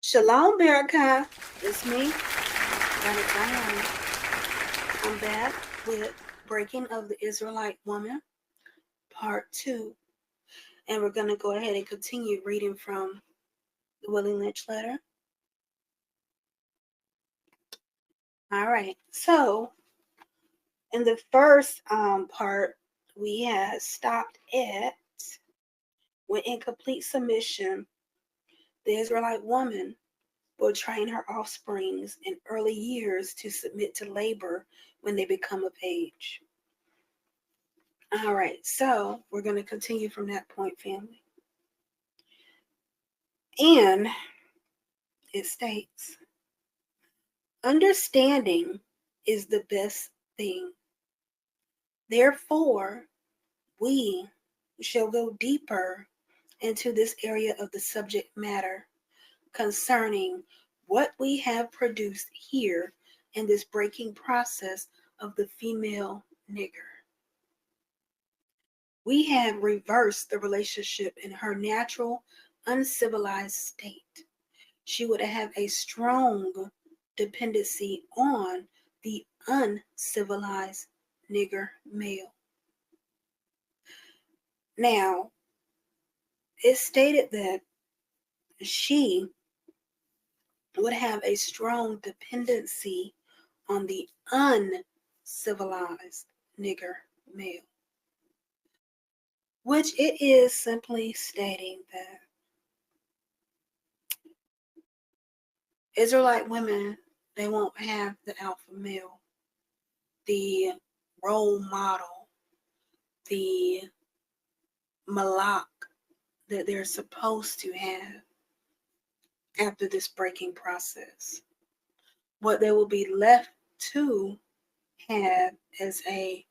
Shalom, America. It's me, Baht Of Zion. I'm back with Breaking of the Israelite Woman, Part 2. And we're going to go ahead and continue reading from the Willie Lynch Letter. All right. So, in the first part, we had stopped at when in complete submission, the Israelite woman will train her offsprings in early years to submit to labor when they become of age. All right, so we're going to continue from that point, family. And it states, understanding is the best thing. Therefore, we shall go deeper into this area of the subject matter concerning what we have produced here in this breaking process of the female nigger. We have reversed the relationship in her natural, uncivilized state. She would have a strong dependency on the uncivilized nigger male. Now, it's stated that she would have a strong dependency on the uncivilized nigger male, which it is simply stating that Israelite women, they won't have the alpha male, the role model, the malak that they're supposed to have after this breaking process. What they will be left to have as a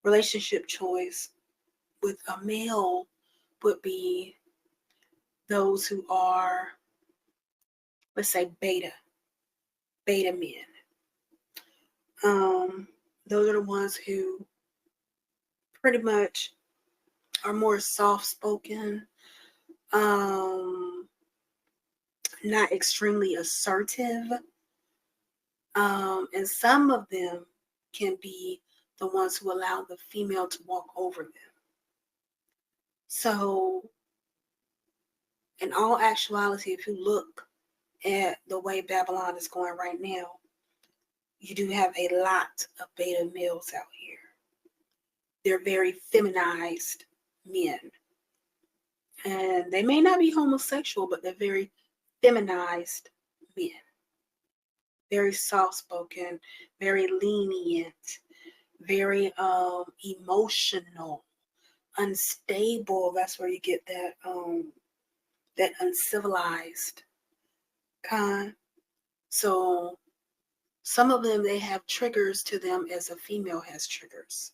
relationship choice with a male would be those who are, let's say, beta men. Those are the ones who pretty much are more soft-spoken, not extremely assertive, and some of them can be the ones who allow the female to walk over them. So, in all actuality, if you look at the way Babylon is going right now, you do have a lot of beta males out here. They're very feminized men. And they may not be homosexual, but they're very feminized men. Very soft-spoken, very lenient, very emotional, unstable. That's where you get that that uncivilized kind. So some of them, they have triggers to them as a female has triggers.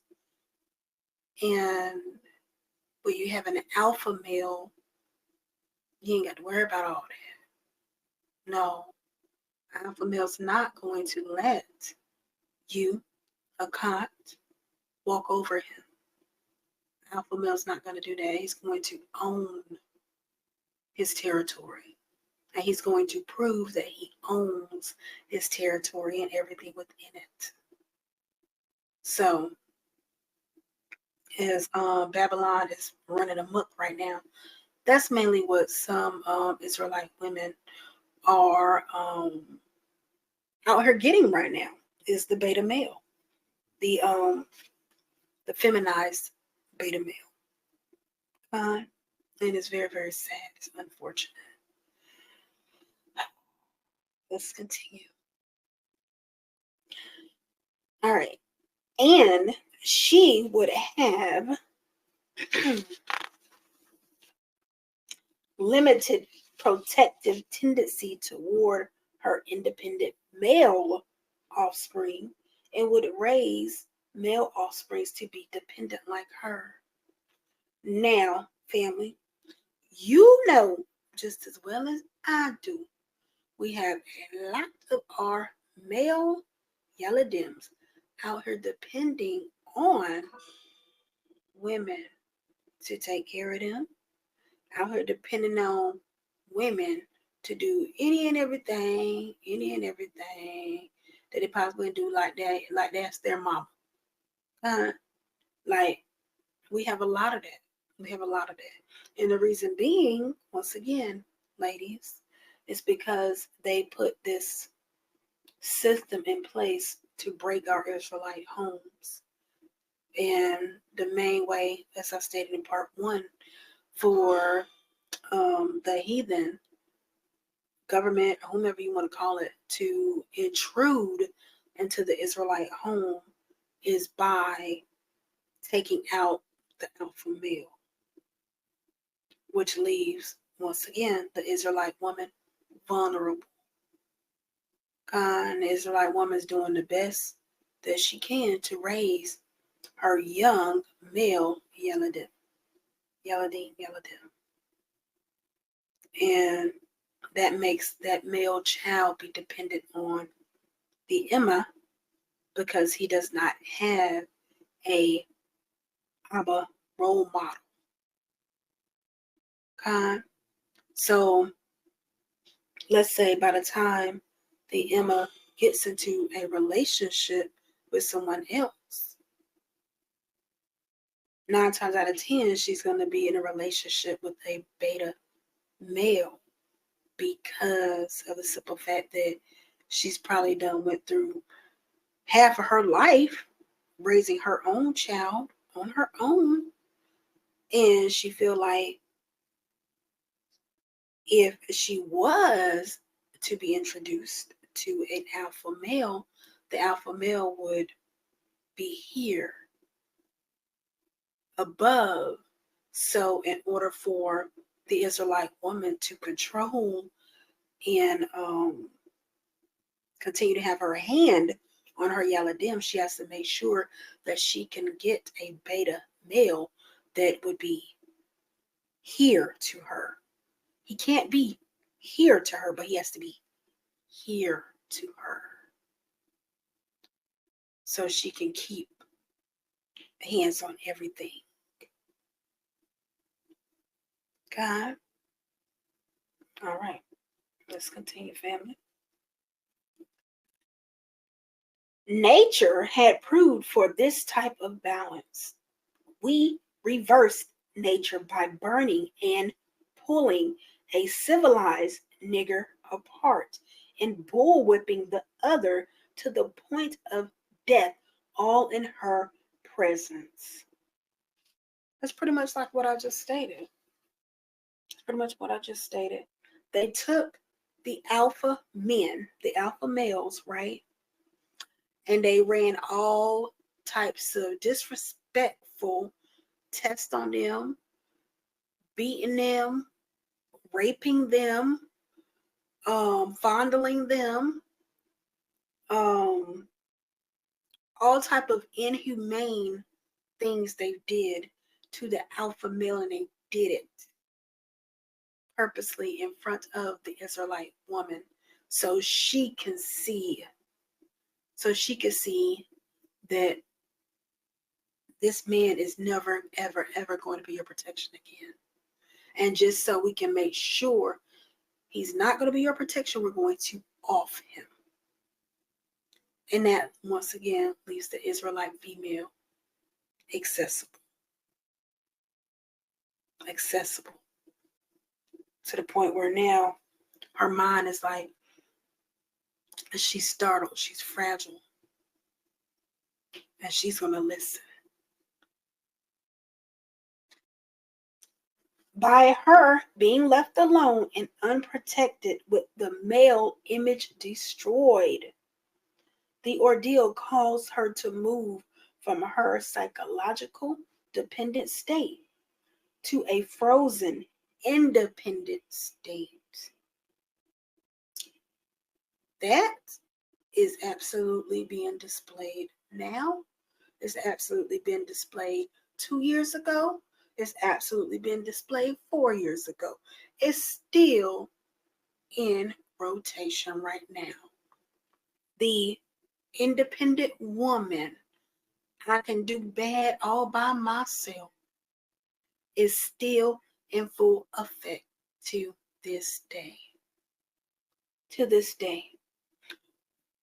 And when you have an alpha male, you ain't got to worry about all that. No, alpha male's not going to let you, a cot, walk over him. Alpha male's not going to do that. He's going to own his territory. And he's going to prove that he owns his territory and everything within it. So, as Babylon is running amok right now, that's mainly what some Israelite women are out here getting right now, is the beta male, the feminized beta male. And it's very, very sad. It's unfortunate. Let's continue. All right. And she would have limited protective tendency toward her independent male offspring and would raise male offsprings to be dependent like her. Now, family, you know just as well as I do, we have a lot of our male yaladims out here depending on women to take care of them, out here depending on women to do any and everything that they possibly do, like that's their mama. Like, we have a lot of that. We have a lot of that. And the reason being, once again, ladies, is because they put this system in place to break our Israelite homes. And the main way, as I stated in part 1, for the heathen government, whomever you want to call it, to intrude into the Israelite home is by taking out the alpha male, which leaves, once again, the Israelite woman vulnerable. The Israelite woman is doing the best that she can to raise her young male Yeladim. And that makes that male child be dependent on the Emma, because he does not have a Abba role model. So let's say by the time the Emma gets into a relationship with someone else, 9 times out of 10, she's going to be in a relationship with a beta male, because of the simple fact that she's probably went through half of her life raising her own child on her own, and she feel like if she was to be introduced to an alpha male, the alpha male would be here above. So in order for the Israelite woman to control and continue to have her hand on her Yaladim, she has to make sure that she can get a beta male that would be here to her. He can't be here to her, but he has to be here to her, so she can keep hands on everything. God. All right. Let's continue, family. Nature had proved for this type of balance. We reversed nature by burning and pulling a civilized nigger apart and bullwhipping the other to the point of death, all in her presence. That's pretty much like what I just stated. They took the alpha men, the alpha males, right? And they ran all types of disrespectful tests on them, beating them, raping them, fondling them, all type of inhumane things they did to the alpha male, and they did it purposely in front of the Israelite woman, so she can see that this man is never, ever, ever going to be your protection again. And just so we can make sure he's not going to be your protection, we're going to off him. And that, once again, leaves the Israelite female accessible to the point where now her mind is like, she's startled, she's fragile, and she's going to listen. By her being left alone and unprotected with the male image destroyed, the ordeal caused her to move from her psychological dependent state to a frozen, independent state. That is absolutely being displayed now. It's absolutely been displayed 2 years ago. It's absolutely been displayed 4 years ago. It's still in rotation right now. The independent woman, I can do bad all by myself, is still in full effect to this day. to this day.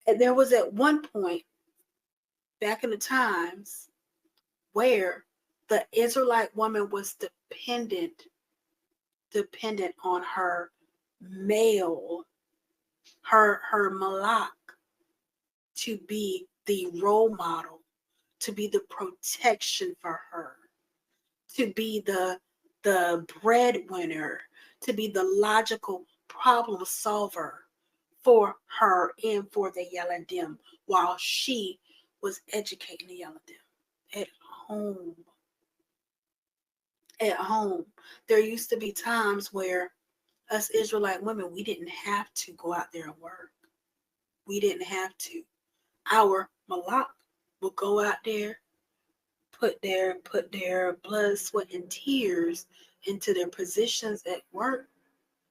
And there was at one point back in the times where the Israelite woman was dependent on her male, her malak, to be the role model, to be the protection for her, to be the breadwinner, to be the logical problem solver for her and for the Yaladim, while she was educating the Yaladim at home. At home. There used to be times where us Israelite women, we didn't have to go out there and work. We didn't have to. Our malak would go out there, put their blood, sweat, and tears into their positions at work,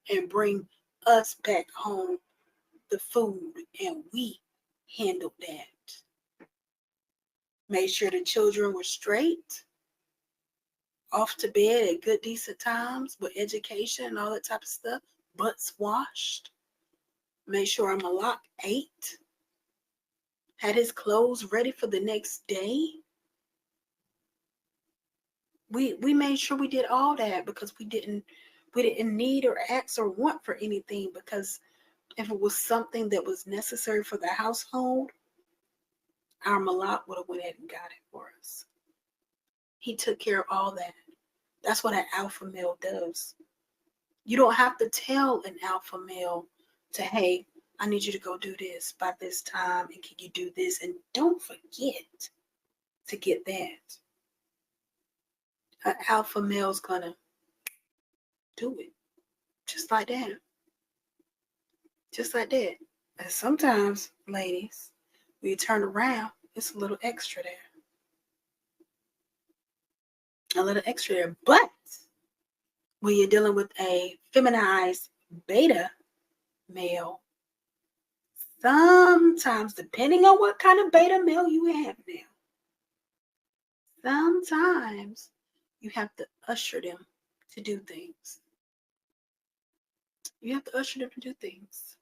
and bring us back home the food, and we handled that. Made sure the children were straight, off to bed at good decent times with education and all that type of stuff, butts washed. Made sure our malak ate, had his clothes ready for the next day. We made sure we did all that because we didn't need or ask or want for anything, because if it was something that was necessary for the household, our malak would have went ahead and got it for us. He took care of all that. That's what an alpha male does. You don't have to tell an alpha male to, hey, I need you to go do this by this time, and can you do this? And don't forget to get that. An alpha male's gonna do it. Just like that. Just like that. And sometimes, ladies, when you turn around, it's a little extra there. A little extra there. But when you're dealing with a feminized beta male, sometimes, depending on what kind of beta male you have now, sometimes you have to usher them to do things. You have to usher them to do things.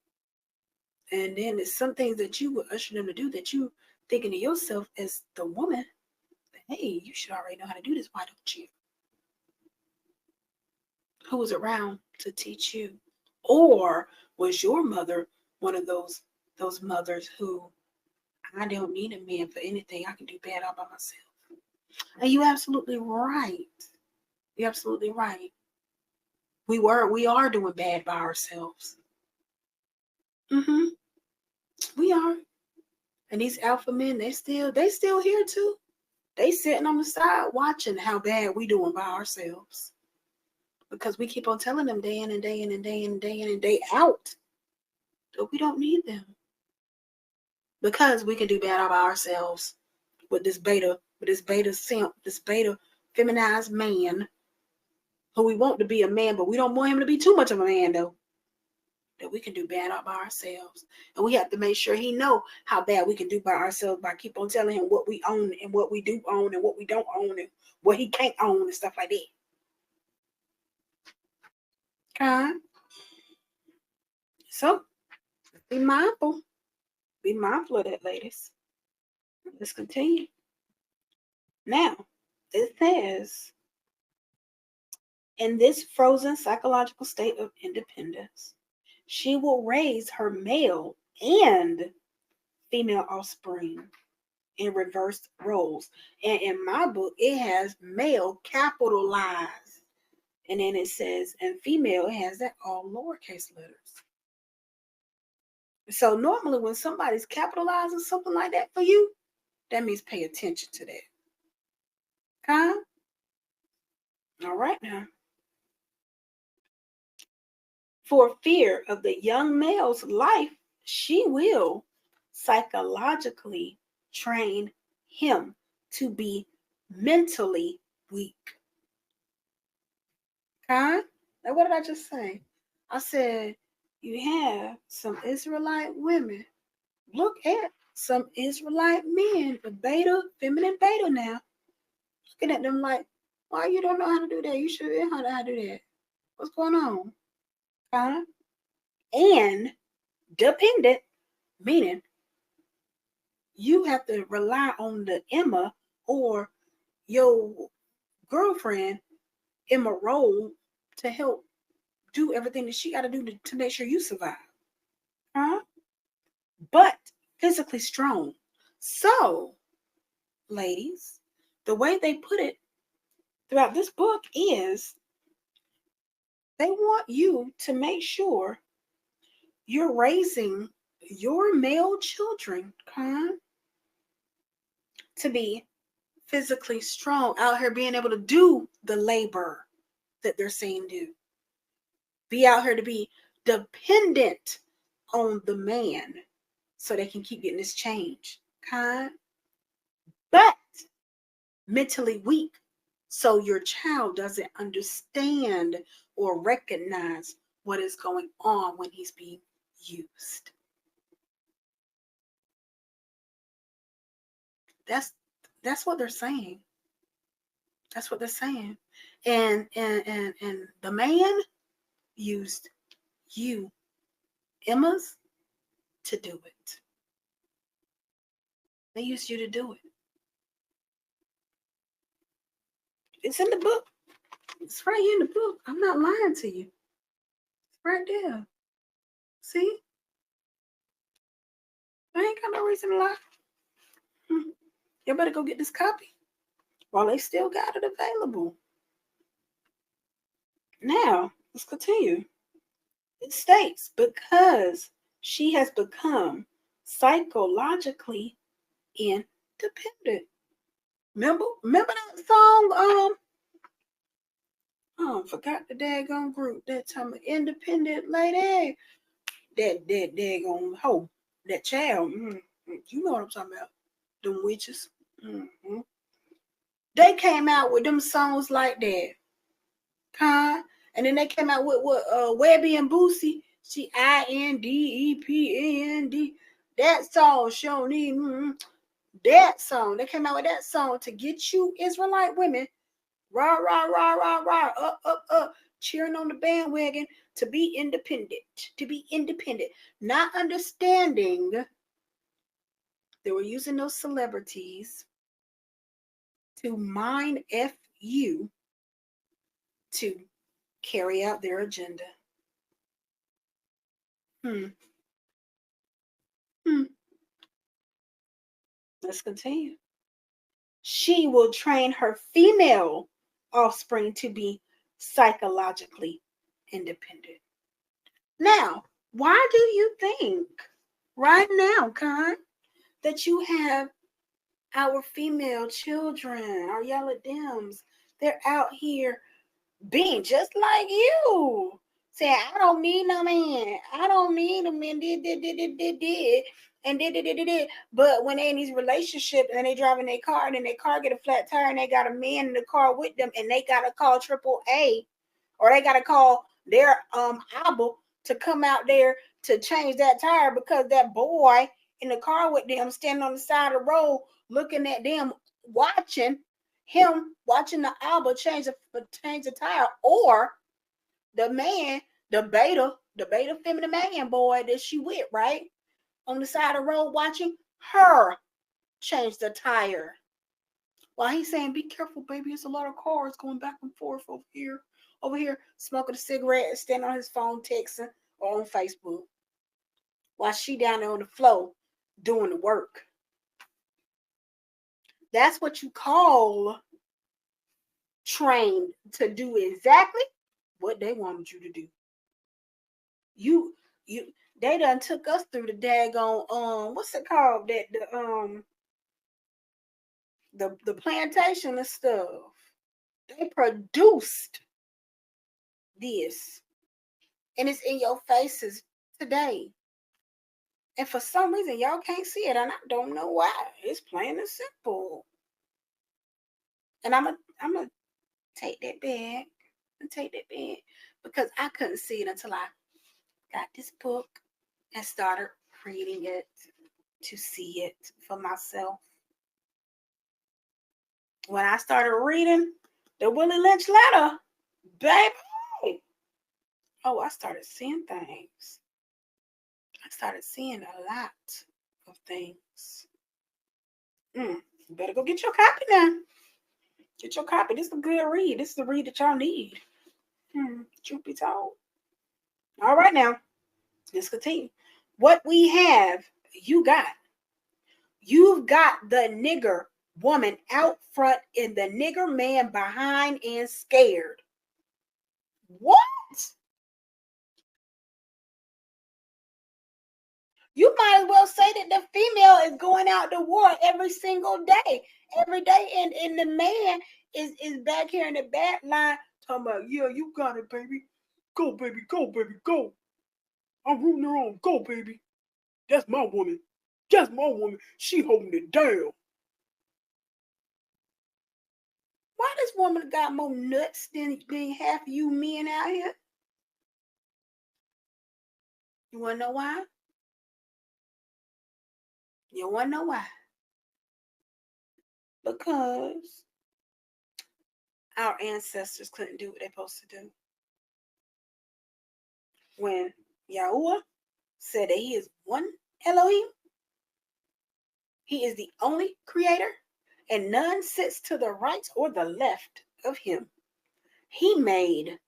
And then there's some things that you would usher them to do that you thinking to yourself as the woman, hey, you should already know how to do this. Why don't you? Who was around to teach you? Or was your mother one of those mothers who, I don't need a man for anything. I can do bad all by myself. And you're absolutely right. You're absolutely right. We are doing bad by ourselves. We are. And these alpha men, they still here too. They sitting on the side watching how bad we doing by ourselves. Because we keep on telling them day in and day in and day in and day in and day out that we don't need them. Because we can do bad all by ourselves with this beta simp, this beta feminized man who we want to be a man, but we don't want him to be too much of a man though. That we can do bad all by ourselves. And we have to make sure he know how bad we can do by ourselves by keep on telling him what we own and what we do own and what we don't own and what he can't own and stuff like that. Okay? So, be mindful. Be mindful of that, ladies. Let's continue. Now, it says, in this frozen psychological state of independence, she will raise her male and female offspring in reversed roles. And in my book, it has male capitalized. And then it says, and female, it has that all lowercase letters. So normally when somebody's capitalizing something like that for you, that means pay attention to that. Okay? All right now. For fear of the young male's life, she will psychologically train him to be mentally weak. Okay? Now, what did I just say? I said, you have some Israelite women. Look at some Israelite men, the beta, feminine beta now. Looking at them like, why you don't know how to do that? You should know how to do that. What's going on? Okay? And dependent, meaning you have to rely on the Emma or your girlfriend Emma role to help do everything that she got to do to make sure you survive. Huh? But physically strong. So, ladies, the way they put it throughout this book is they want you to make sure you're raising your male children, to be physically strong, out here being able to do the labor that they're saying do. Be out here to be dependent on the man so they can keep getting this change. But mentally weak so your child doesn't understand or recognize what is going on when he's being used. That's what they're saying. That's what they're saying. And the man used you, Emma's, to do it. They used you to do it. It's in the book. It's right here in the book. I'm not lying to you. It's right there. See? I ain't got no reason to lie. You better go get this copy while they still got it available. Now, let's continue. It states, because she has become psychologically independent. Remember that song? Forgot the daggone group that time. Independent lady. That daggone hoe. That child. You know what I'm talking about. Them witches. They came out with them songs like that. And then they came out with what Webby and Boosie. She INDEPEND. That song show need that song. They came out with that song to get you Israelite women rah rah rah rah rah up cheering on the bandwagon to be independent, not understanding they were using those celebrities to mind you to carry out their agenda. Let's continue. She will train her female offspring to be psychologically independent. Now, why do you think right now, that you have our female children, our yellow dims, they're out here being just like you? Say, I don't need no man. I don't need a man. Did. But when they in these relationships and they driving their car and then their car get a flat tire and they got a man in the car with them and they gotta call AAA or they gotta call their Abel to come out there to change that tire because that boy in the car with them standing on the side of the road looking at them, watching the Abel change the tire, or the man, the beta feminine man boy that she with, right? On the side of the road watching her change the tire. While he's saying, be careful, baby. It's a lot of cars going back and forth over here, smoking a cigarette, standing on his phone, texting, or on Facebook. While she down there on the floor doing the work. That's what you call trained to do exactly what they wanted you to do. They done took us through the daggone what's it called, that the plantation and stuff. They produced this, and it's in your faces today. And for some reason, y'all can't see it, and I don't know why. It's plain and simple. And I'm gonna take that back because I couldn't see it until I got this book and started reading it to see it for myself. When I started reading the Willie Lynch Letter, baby, I started seeing things. I started seeing a lot of things. You better go get your copy now. Get your copy. This is a good read. This is the read that y'all need. Truth be told. All right, now let's continue. What we have, you got. You've got the nigger woman out front and the nigger man behind and scared. What? You might as well say that the female is going out to war every single day. Every day. And the man is back here in the back line talking about, yeah, you got it, baby. Go, baby, go, baby, go. I'm rooting her on. Go, baby. That's my woman. That's my woman. She holding it down. Why this woman got more nuts than half of you men out here? You want to know why? You want to know why? Because our ancestors couldn't do what they're supposed to do. When Yahuwah said that he is one Elohim, he is the only creator, and none sits to the right or the left of him. He made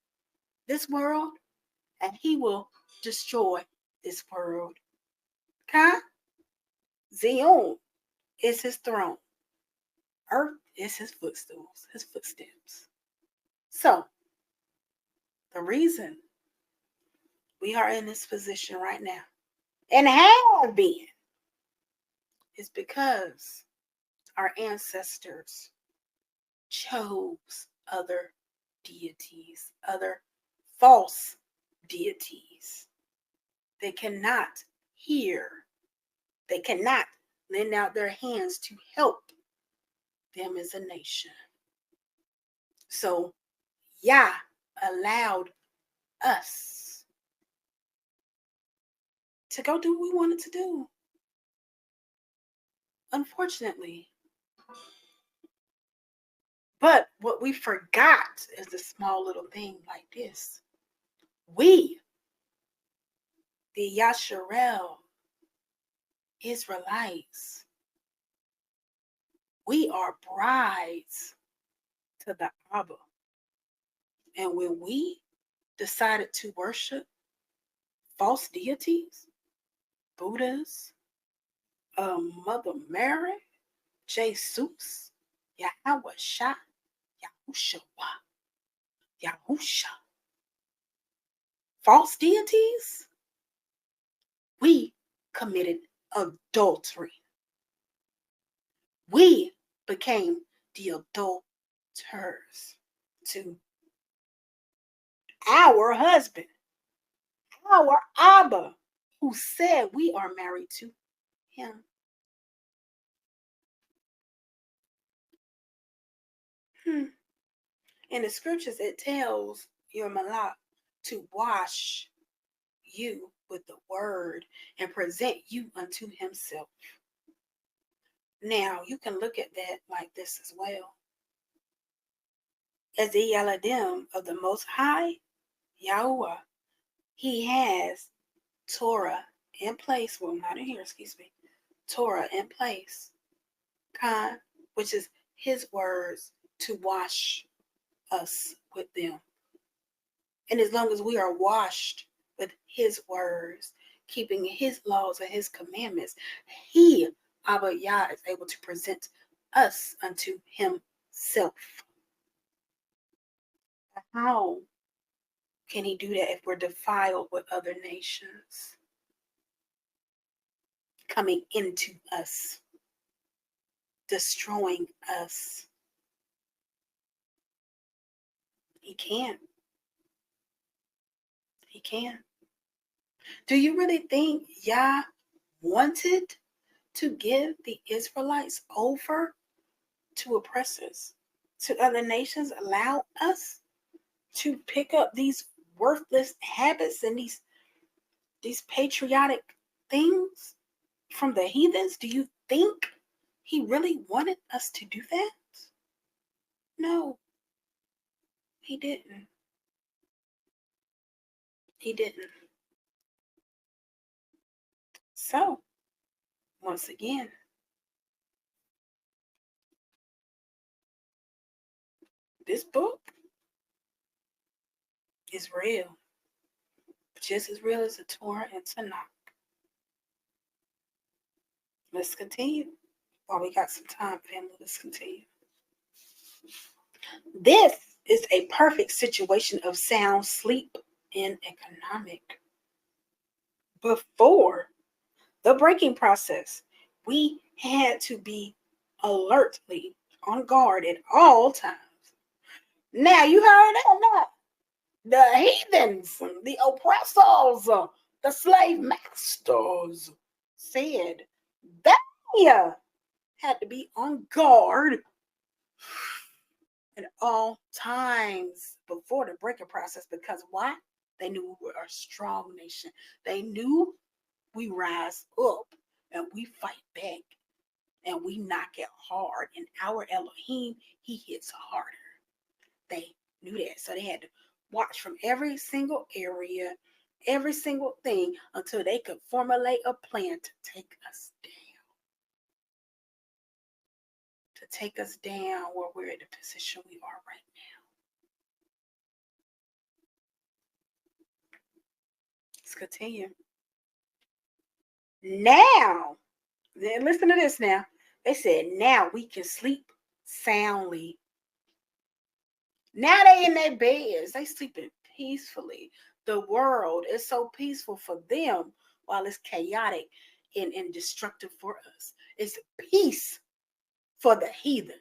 this world, and he will destroy this world. Okay? Zion is his throne. Earth is his footstools, his footsteps. So, the reason we are in this position right now, and have been, is because our ancestors chose other deities, other false deities. They cannot hear. They cannot lend out their hands to help them as a nation. So Yah allowed us to go do what we wanted to do. Unfortunately. But what we forgot is the small little thing like this. We, the Yasharel Israelites, we are brides to the Abba. And when we decided to worship false deities, Buddhas, Mother Mary, Jesus, Yahweh Shah, Yahusha, Yahusha, false deities, we committed adultery. We became the adulterers to our husband, our Abba, who said we are married to him. In the scriptures, it tells your Malak to wash you with the word and present you unto himself. Now, you can look at that like this as well. As the Yaladim of the Most High, Yahuwah, he has Torah in place. Well, not in here, excuse me. Torah in place. Khan, which is his words to wash us with them. And as long as we are washed with his words, keeping his laws and his commandments, he, Abba Yah, is able to present us unto himself. How can he do that if we're defiled with other nations coming into us, destroying us? He can't. He can. Do you really think Yah wanted to give the Israelites over to oppressors, to other nations, allow us to pick up these worthless habits and these patriotic things from the heathens? Do you think he really wanted us to do that? No, he didn't. He didn't. So, once again, this book is real. Just as real as the Torah and Tanakh. Let's continue. While we got some time, family, let's continue. This is a perfect situation of sound sleep in economic. Before the breaking process, we had to be alertly on guard at all times. Now, you heard that? Now, the heathens, the oppressors, the slave masters said they had to be on guard at all times before the breaking process. Because why? They knew we were a strong nation. They knew we rise up and we fight back and we knock it hard. And our Elohim, he hits harder. They knew that. So they had to watch from every single area, every single thing, until they could formulate a plan to take us down. To take us down where we're in the position we are right now. Let's continue. Now, listen to this now. They said, now we can sleep soundly. Now they in their beds. They sleeping peacefully. The world is so peaceful for them while it's chaotic and destructive for us. It's peace for the heathen,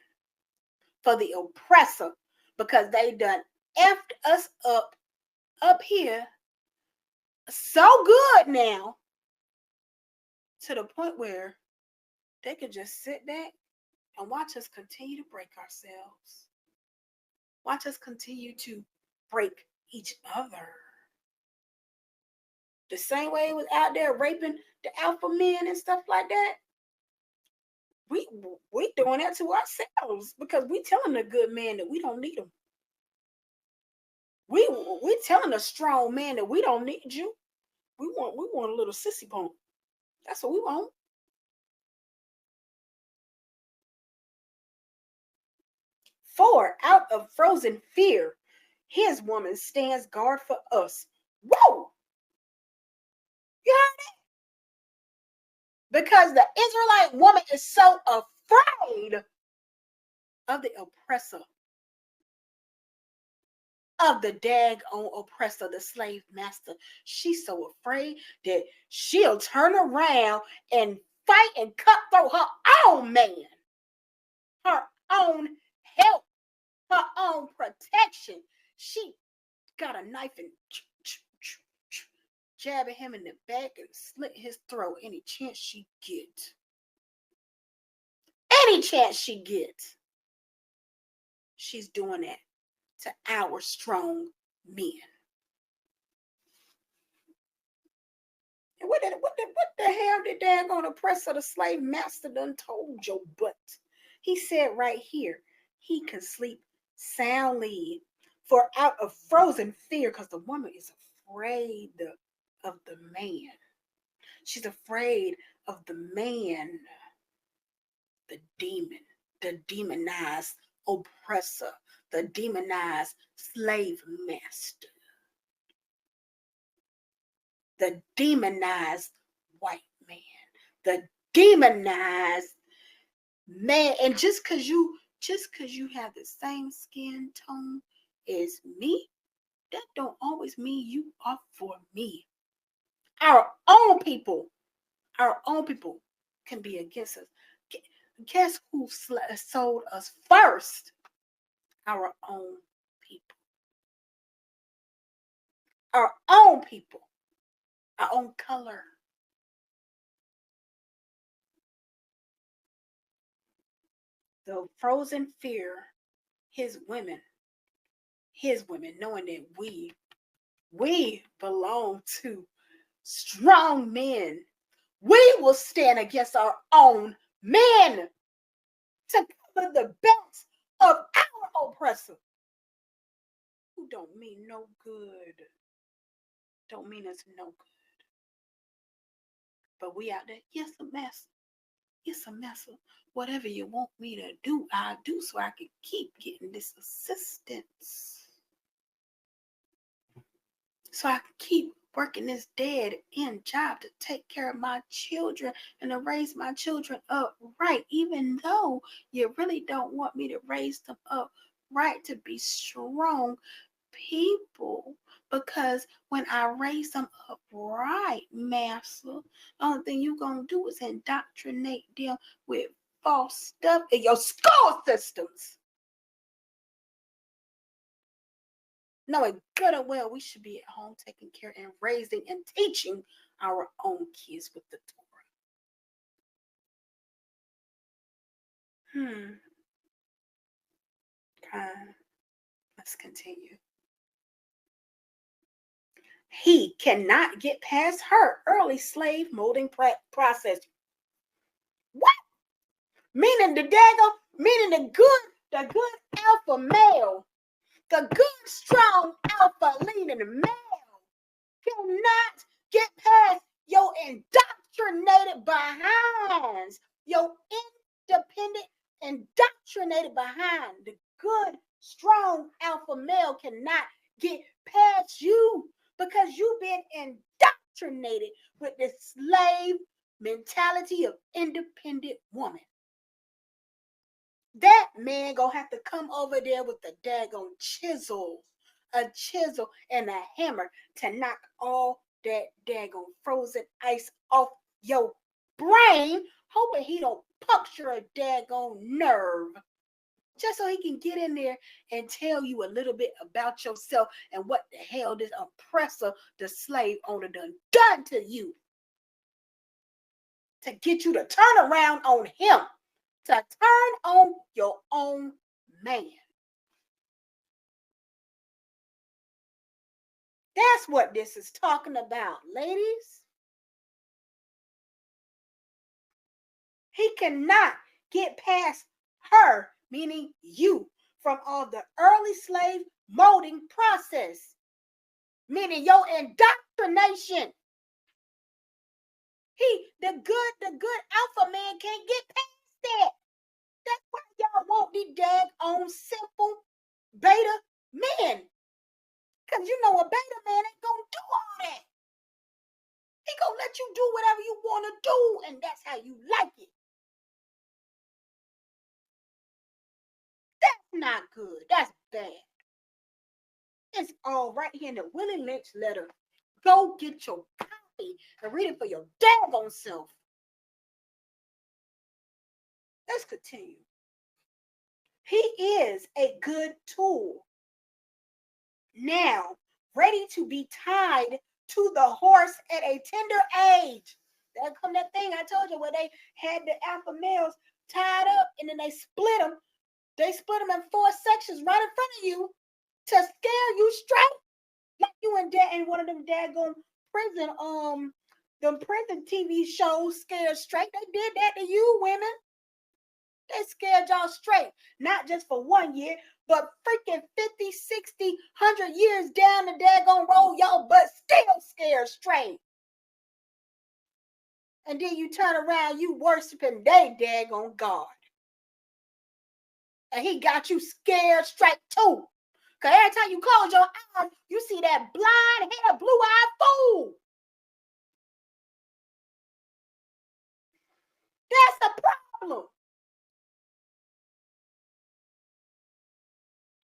for the oppressor, because they done effed us up here so good now to the point where they could just sit back and watch us continue to break ourselves. Watch us continue to break each other. The same way it was out there raping the alpha men and stuff like that. We doing that to ourselves because we telling the good man that we don't need him. We telling a strong man that we don't need you. We want a little sissy punk. That's what we want. For out of frozen fear, his woman stands guard for us. Whoa! You heard it? Because the Israelite woman is so afraid of the oppressor, of the daggone oppressor, the slave master. She's so afraid that she'll turn around and fight and cut through her own man, her own help, her own protection. She got a knife and jabbing him in the back and slit his throat any chance she gets. Any chance she gets. She's doing that to our strong men. And what the hell did daggone oppressor, the slave master done told your butt? He said right here, he can sleep soundly for out of frozen fear, because the woman is afraid of the man. She's afraid of the man, the demon, the demonized oppressor, the demonized slave master, the demonized white man, the demonized man. And just because you have the same skin tone as me, that don't always mean you are for me. Our own people can be against us. Guess who sold us first? Our own people. Our own people. Our own color. The frozen fear, his women, knowing that we belong to strong men. We will stand against our own men to cover the belts of our oppressor, who don't mean no good. Don't mean us no good. But we out there, yes, a mess. Yes, a mess. Whatever you want me to do, I'll do so I can keep getting this assistance. So I can keep working this dead end job to take care of my children and to raise my children up right, even though you really don't want me to raise them up right to be strong people. Because when I raise them up right, master, the only thing you're going to do is indoctrinate them with false stuff in your school systems. Knowing good and well we should be at home taking care and raising and teaching our own kids with the Torah. Okay. Let's continue. He cannot get past her early slave molding process. What? Meaning the good alpha male, the good strong alpha leading male cannot get past your indoctrinated behinds, your independent indoctrinated behind. The good strong alpha male cannot get past you because you've been indoctrinated with the slave mentality of independent woman. That man gonna have to come over there with a daggone chisel and a hammer to knock all that daggone frozen ice off your brain, hoping he don't puncture a daggone nerve. Just so he can get in there and tell you a little bit about yourself and what the hell this oppressor, the slave owner, done to you. To get you to turn around on him. To turn on your own man. That's what this is talking about, ladies. He cannot get past her, meaning you, from all the early slave molding process, meaning your indoctrination. The good alpha man can't get past that. That's why y'all want these daggone simple beta men. Because you know a beta man ain't gonna do all that. He gonna let you do whatever you want to do, and that's how you like it. That's not good. That's bad. It's all right here in the Willie Lynch Letter. Go get your copy and read it for your daggone self. Let's continue. He is a good tool. Now, ready to be tied to the horse at a tender age. There come that thing I told you where they had the alpha males tied up and then they split them. They split them in 4 sections right in front of you to scare you straight. Like you in one of them daggone prison TV shows scared straight. They did that to you women. They scared y'all straight. Not just for 1 year, but freaking 50, 60, 100 years down the daggone road, y'all but still scared straight. And then you turn around, you worshiping they daggone God. And he got you scared straight too. Because every time you close your eyes, you see that blind-haired, blue-eyed fool. That's the problem.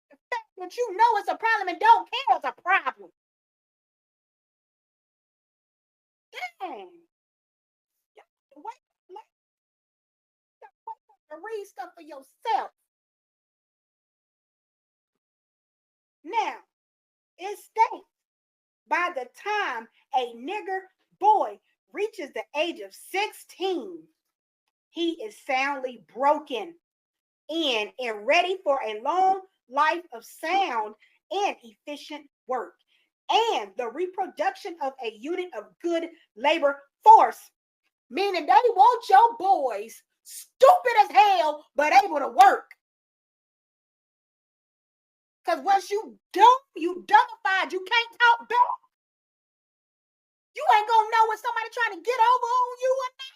The fact that you know it's a problem and don't care is a problem. Dang. You have to wake up and read stuff for yourself. Now, it states by the time a nigger boy reaches the age of 16, he is soundly broken in and ready for a long life of sound and efficient work and the reproduction of a unit of good labor force, meaning they want your boys stupid as hell but able to work. Because once you dumb, you dumbified, you can't talk back. You ain't gonna know when somebody trying to get over on you or not.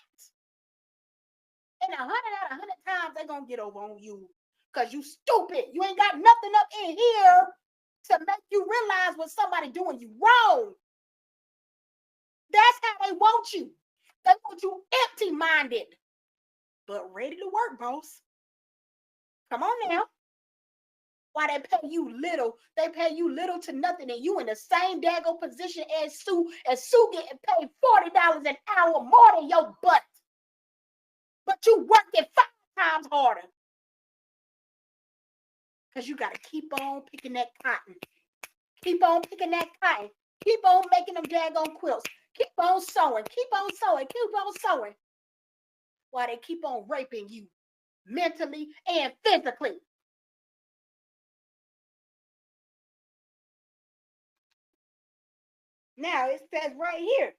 And 100 out of 100 times they're gonna get over on you because you stupid. You ain't got nothing up in here to make you realize when somebody doing you wrong. That's how they want you. They want you empty-minded, but ready to work, boss. Come on now. Why they pay you little? They pay you little to nothing, and you in the same daggone position as Sue. And Sue getting paid $40 an hour more than your butt. But you working 5 times harder. Because you got to keep on picking that cotton. Keep on picking that cotton. Keep on making them daggone quilts. Keep on sewing. Keep on sewing. Keep on sewing. While they keep on raping you mentally and physically. Now it says right here,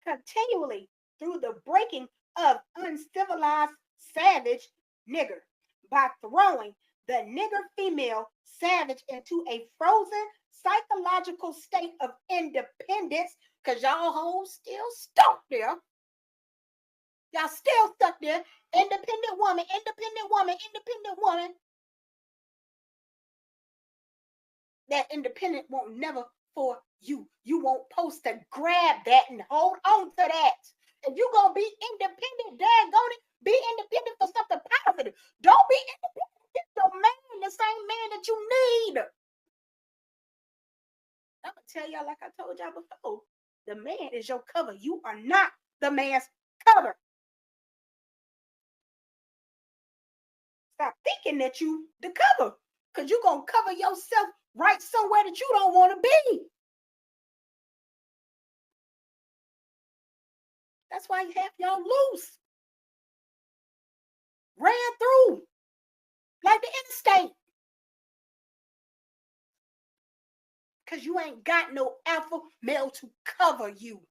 continually through the breaking of uncivilized savage nigger by throwing the nigger female savage into a frozen psychological state of independence, because y'all hoes still stuck there. Y'all still stuck there. Independent woman, independent woman, independent woman. That independent won't never for you. You won't supposed to grab that and hold on to that. If you gonna be independent, daggone it, be independent for something positive. Don't be independent. Get your man, the same man that you need. I'm gonna tell y'all, like I told y'all before, the man is your cover. You are not the man's cover. Stop thinking that you the cover, because you're gonna cover yourself right somewhere that you don't want to be. That's why you have y'all loose. Ran through like the interstate. Because you ain't got no alpha male to cover you,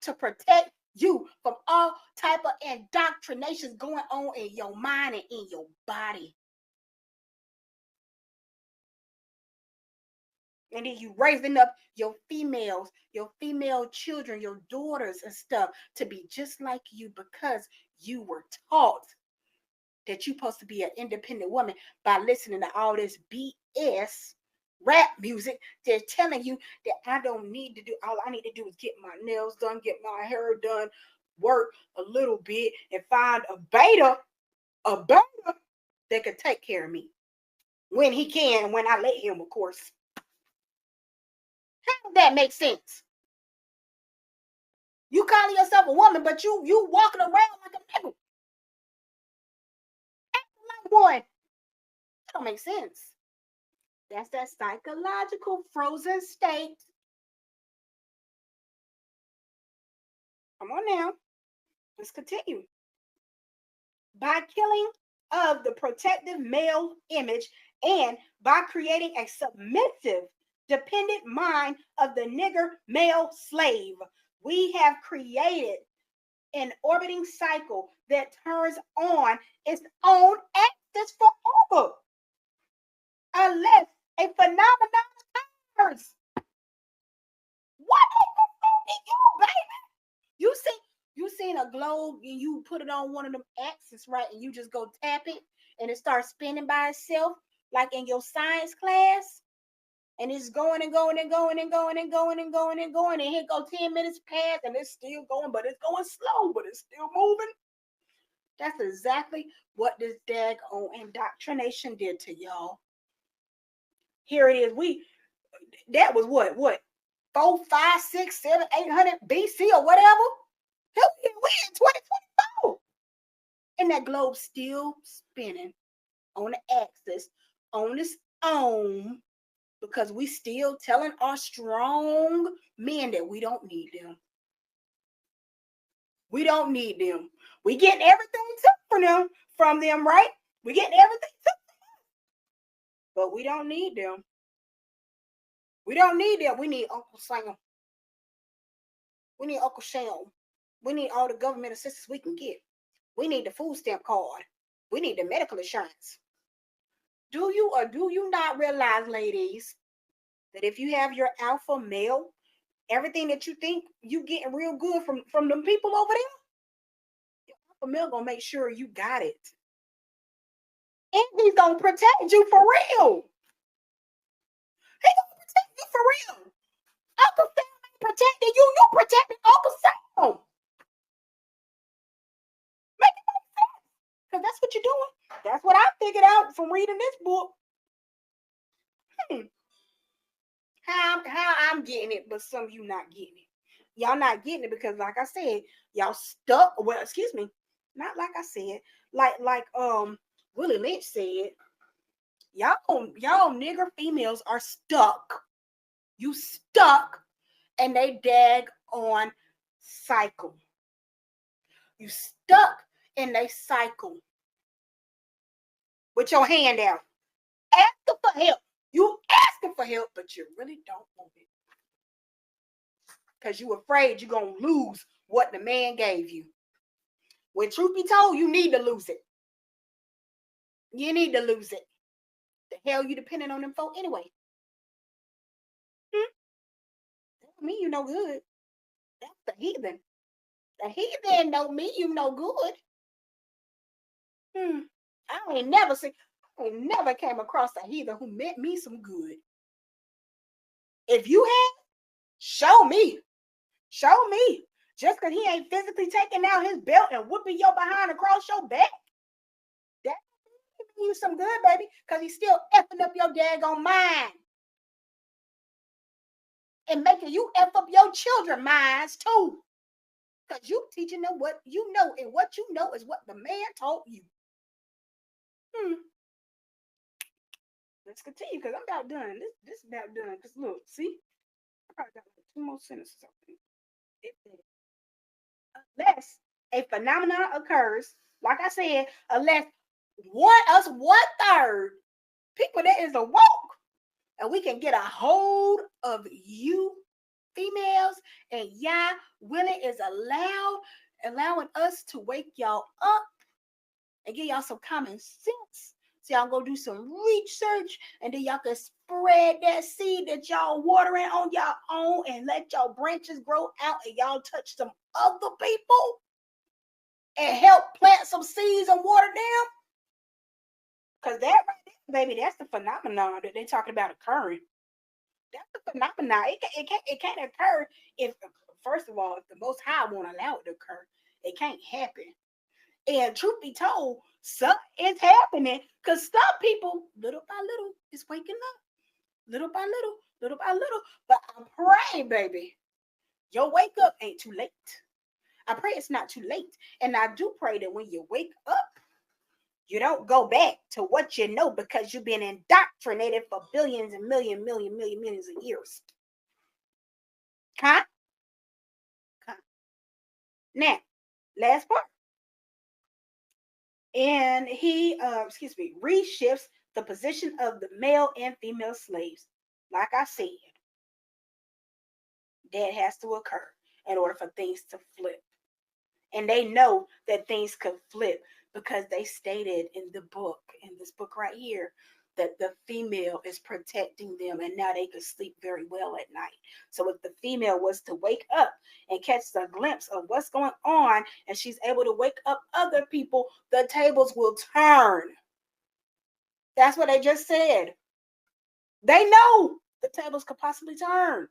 to protect you from all type of indoctrinations going on in your mind and in your body. And then you raising up your females, your female children, your daughters and stuff to be just like you, because you were taught that you're supposed to be an independent woman by listening to all this BS rap music. They're telling you that I don't need to do, all I need to do is get my nails done, get my hair done, work a little bit, and find a beta that can take care of me when he can, when I let him, of course. How does that make sense? You calling yourself a woman, but you walking around like a nigga. Acting like one. That don't make sense. That's that psychological frozen state. Come on now. Let's continue. By killing of the protective male image and by creating a submissive, dependent mind of the nigger male slave, we have created an orbiting cycle that turns on its own axis forever, unless a phenomenon occurs. What is you, baby? You seen a globe and you put it on one of them axes, right? And you just go tap it and it starts spinning by itself, like in your science class. And it's going and going and going and going and going and going and going. And here go 10 minutes past and it's still going, but it's going slow, but it's still moving. That's exactly what this daggone indoctrination did to y'all. Here it is. That was what? 4, 5, 6, 7, 800 BC or whatever. We in 2024. And that globe still spinning on the axis on its own, because we still telling our strong men that we don't need them. We don't need them. We getting everything from them, right? We getting everything took from them. But we don't need them. We don't need them. We need Uncle Sam. We need Uncle Shalom. We need all the government assistance we can get. We need the food stamp card. We need the medical insurance. Do you or do you not realize, ladies, that if you have your alpha male Everything that you think you getting real good from them people over there, your alpha male gonna make sure you got it. And he's gonna protect you for real. He's gonna protect you for real. Uncle Sam ain't protecting you, you protecting Uncle Sam. Make it make sense. Because that's what you're doing. That's what I figured out from reading this book. How I'm getting it, but some of you not getting it. Y'all not getting it because, like I said, y'all stuck. Well, excuse me, not like I said, like Willie Lynch said, y'all nigger females are stuck. You stuck, and they dag on cycle. You stuck, and they cycle with your hand out, asking for help. You asking for help, but you really don't want it. Because you're afraid you're going to lose what the man gave you. When truth be told, you need to lose it. You need to lose it. The hell you depending on them folk anyway? That don't mean you no good. That's the heathen. The heathen don't mean you no good. I ain't never came across a heathen who meant me some good. If you have, show me. Show me. Just because he ain't physically taking out his belt and whooping your behind across your back, that giving you some good, baby, because he's still effing up your daggone mind. And making you F up your children's minds too. Because you teaching them what you know, and what you know is what the man taught you. Let's continue, because I'm about done. This is about done. Because look, see? I probably got like 2 more sentences. Unless a phenomenon occurs, like I said, unless one-third people that is awoke, and we can get a hold of you females, and Willie is allowing us to wake y'all up and give y'all some common sense. So y'all go do some research, and then y'all can spread that seed that y'all watering on y'all own, and let y'all branches grow out, and y'all touch some other people and help plant some seeds and water them. Because that right there, baby, that's the phenomenon that they're talking about occurring. That's the phenomenon. It can't occur if, first of all, if the Most High won't allow it to occur. It can't happen. And truth be told, something is happening, because some people, little by little, is waking up. Little by little, little by little. But I pray, baby, your wake up ain't too late. I pray it's not too late. And I do pray that when you wake up, you don't go back to what you know, because you've been indoctrinated for billions and millions of years. Huh? Now, last part. And he, reshifts the position of the male and female slaves. Like I said, that has to occur in order for things to flip. And they know that things could flip, because they stated in this book right here, that the female is protecting them, and now they could sleep very well at night. So if the female was to wake up and catch a glimpse of what's going on, and she's able to wake up other people, the tables will turn. That's what they just said. They know the tables could possibly turn.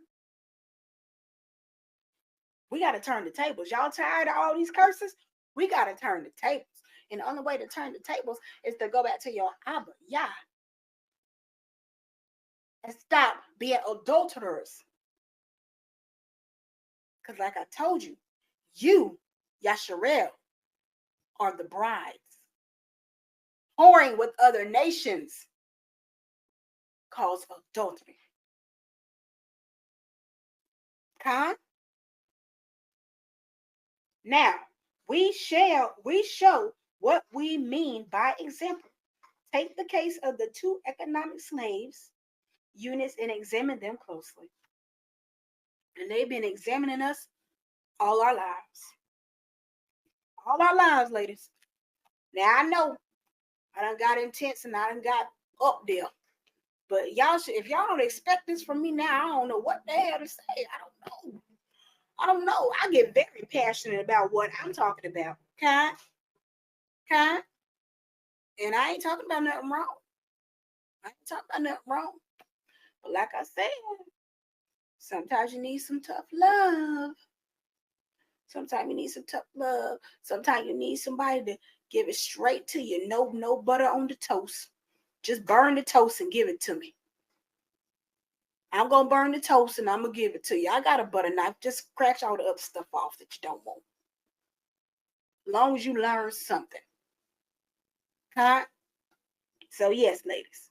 We got to turn the tables. Y'all tired of all these curses? We got to turn the tables. And the only way to turn the tables is to go back to your Abba, Yah, and stop being adulterers. Because like I told you, Yasharel, are the brides. Whoring with other nations calls adultery. Con? Now, we show what we mean by example. Take the case of the 2 economic slaves units and examine them closely. And they've been examining us all our lives. All our lives, ladies. Now, I know I done got intense and I done got up there. But y'all should, if y'all don't expect this from me now, I don't know what the hell to say. I don't know. I get very passionate about what I'm talking about. Okay? And I ain't talking about nothing wrong. But like I said, sometimes you need some tough love. Sometimes you need some tough love. Sometimes you need somebody to give it straight to you. No butter on the toast. Just burn the toast and give it to me. I'm going to burn the toast and I'm going to give it to you. I got a butter knife. Just scratch all the other stuff off that you don't want. As long as you learn something. Huh? So yes, ladies.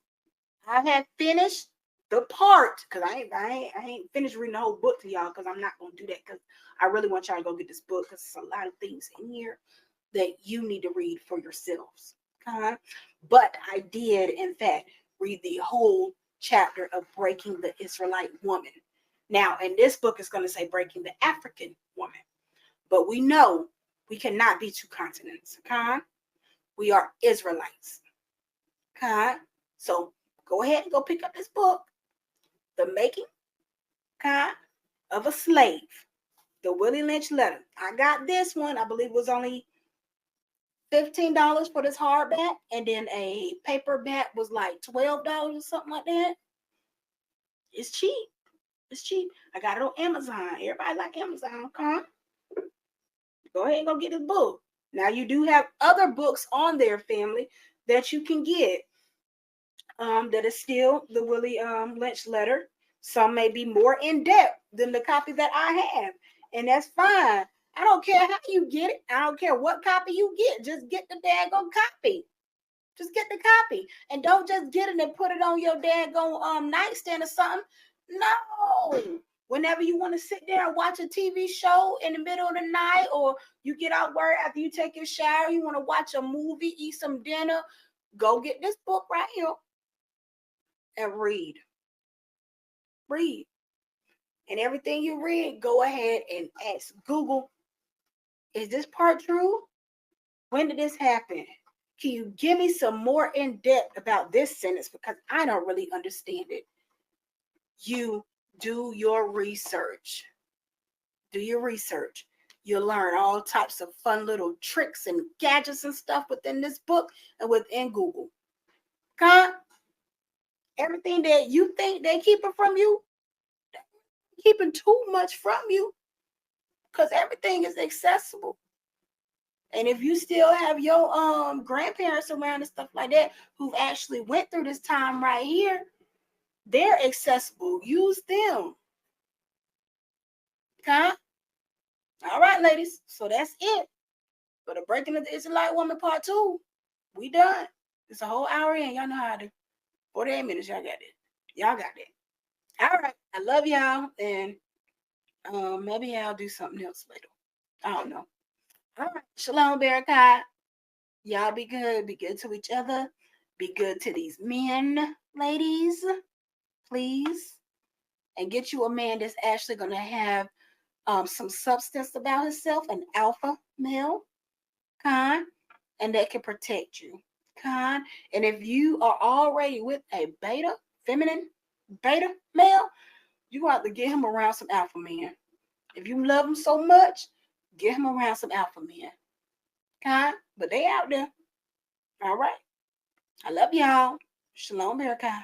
I have finished the part, because I ain't finished reading the whole book to y'all, because I'm not going to do that, because I really want y'all to go get this book, because there's a lot of things in here that you need to read for yourselves. Okay? But I did, in fact, read the whole chapter of Breaking the Israelite Woman. Now, in this book, it's going to say Breaking the African Woman. But we know we cannot be two continents. Okay? We are Israelites. Okay? So go ahead and go pick up this book, The Making of a Slave, the Willie Lynch Letter. I got this one. I believe it was only $15 for this hardback, and then a paperback was like $12 or something like that. It's cheap. It's cheap. I got it on Amazon. Everybody like Amazon. Come. Go ahead and go get this book. Now you do have other books on there, family, that you can get. That is still the Willie Lynch Letter. Some may be more in depth than the copy that I have, and that's fine. I don't care how you get it. I don't care what copy you get. Just get the daggone copy. Just get the copy, and don't just get it and put it on your daggone nightstand or something. No. Whenever you want to sit there and watch a TV show in the middle of the night, or you get out work after you take your shower, you want to watch a movie, eat some dinner, go get this book right here and read. Read. And everything you read, go ahead and ask Google, is this part true? When did this happen? Can you give me some more in depth about this sentence? Because I don't really understand it. You do your research. Do your research. You'll learn all types of fun little tricks and gadgets and stuff within this book and within Google. Okay? Everything that you think they're keeping from you, keeping too much from you, because everything is accessible. And if you still have your grandparents around and stuff like that who actually went through this time right here, they're accessible. Use them. Okay? All right, ladies. So that's it for the Breaking of the Israelite Woman Part 2. We done. It's a whole hour in. Y'all know how to do. 48 minutes. Y'all got it. Y'all got it. All right. I love y'all. And maybe I'll do something else later. I don't know. All right. Shalom, Barakai. Y'all be good. Be good to each other. Be good to these men, ladies. Please. And get you a man that's actually going to have some substance about himself, an alpha male, and that can protect you, and if you are already with a feminine beta male, you have to get him around some alpha men. If you love him so much, get him around some alpha men, but they out there. All right, I love y'all. Shalom, Barakai.